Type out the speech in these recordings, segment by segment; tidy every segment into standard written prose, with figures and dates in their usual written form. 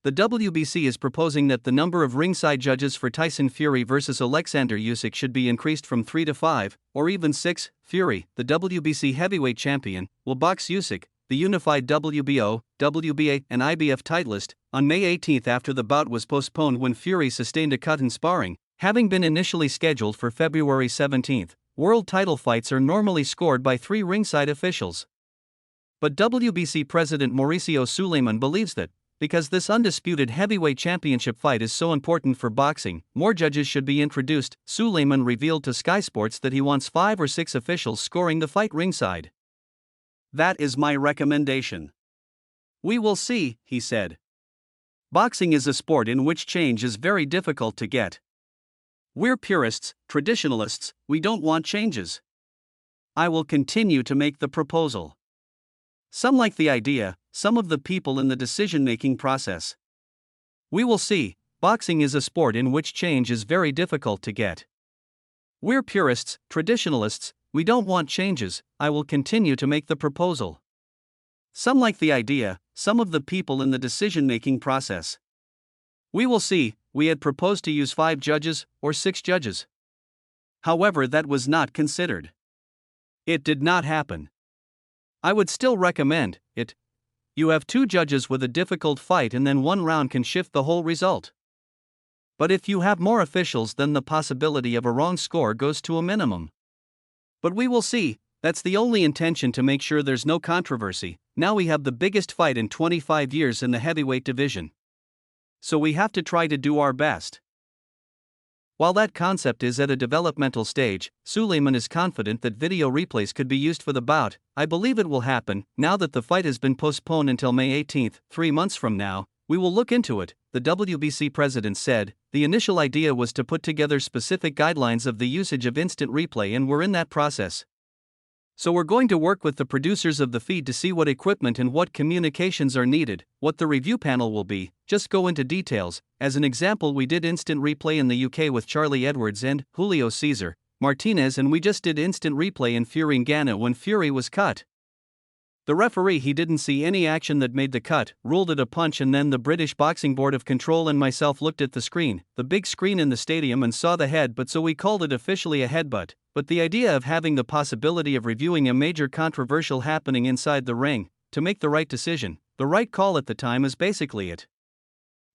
The WBC is proposing that the number of ringside judges for Tyson Fury vs Alexander Usyk should be increased from 3 to 5, or even 6. Fury, the WBC heavyweight champion, will box Usyk, the unified WBO, WBA, and IBF titleist, on May 18 after the bout was postponed when Fury sustained a cut in sparring, having been initially scheduled for February 17. World title fights are normally scored by 3 ringside officials. But WBC President Mauricio Suleiman believes that, because this undisputed heavyweight championship fight is so important for boxing, more judges should be introduced. Suleiman revealed to Sky Sports that he wants 5 or 6 officials scoring the fight ringside. "That is my recommendation. We will see," he said. "Boxing is a sport in which change is very difficult to get. We're purists, traditionalists, we don't want changes. I will continue to make the proposal. Some like the idea, some of the people in the decision-making process. We will see. Boxing is a sport in which change is very difficult to get. We're purists, traditionalists, we don't want changes, I will continue to make the proposal. Some like the idea, some of the people in the decision-making process. We will see. We had proposed to use 5 judges, or 6 judges. However, that was not considered. It did not happen. I would still recommend it. You have 2 judges with a difficult fight and then 1 round can shift the whole result. But if you have more officials, then the possibility of a wrong score goes to a minimum. But we will see. That's the only intention, to make sure there's no controversy. Now we have the biggest fight in 25 years in the heavyweight division. So we have to try to do our best." While that concept is at a developmental stage, Suleiman is confident that video replays could be used for the bout. "I believe it will happen. Now that the fight has been postponed until May 18, 3 months from now, we will look into it," the WBC president said. "The initial idea was to put together specific guidelines of the usage of instant replay, and we're in that process. So we're going to work with the producers of the feed to see what equipment and what communications are needed, what the review panel will be, just go into details. As an example, we did instant replay in the UK with Charlie Edwards and Julio Cesar Martinez, and we just did instant replay in Fury Ngannou when Fury was cut. The referee, he didn't see any action that made the cut, ruled it a punch, and then the British Boxing Board of Control and myself looked at the screen, the big screen in the stadium, and saw the head, but so we called it officially a headbutt. But the idea of having the possibility of reviewing a major controversial happening inside the ring, to make the right decision, the right call at the time, is basically it.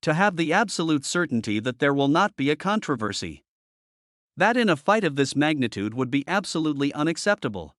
To have the absolute certainty that there will not be a controversy. That in a fight of this magnitude would be absolutely unacceptable.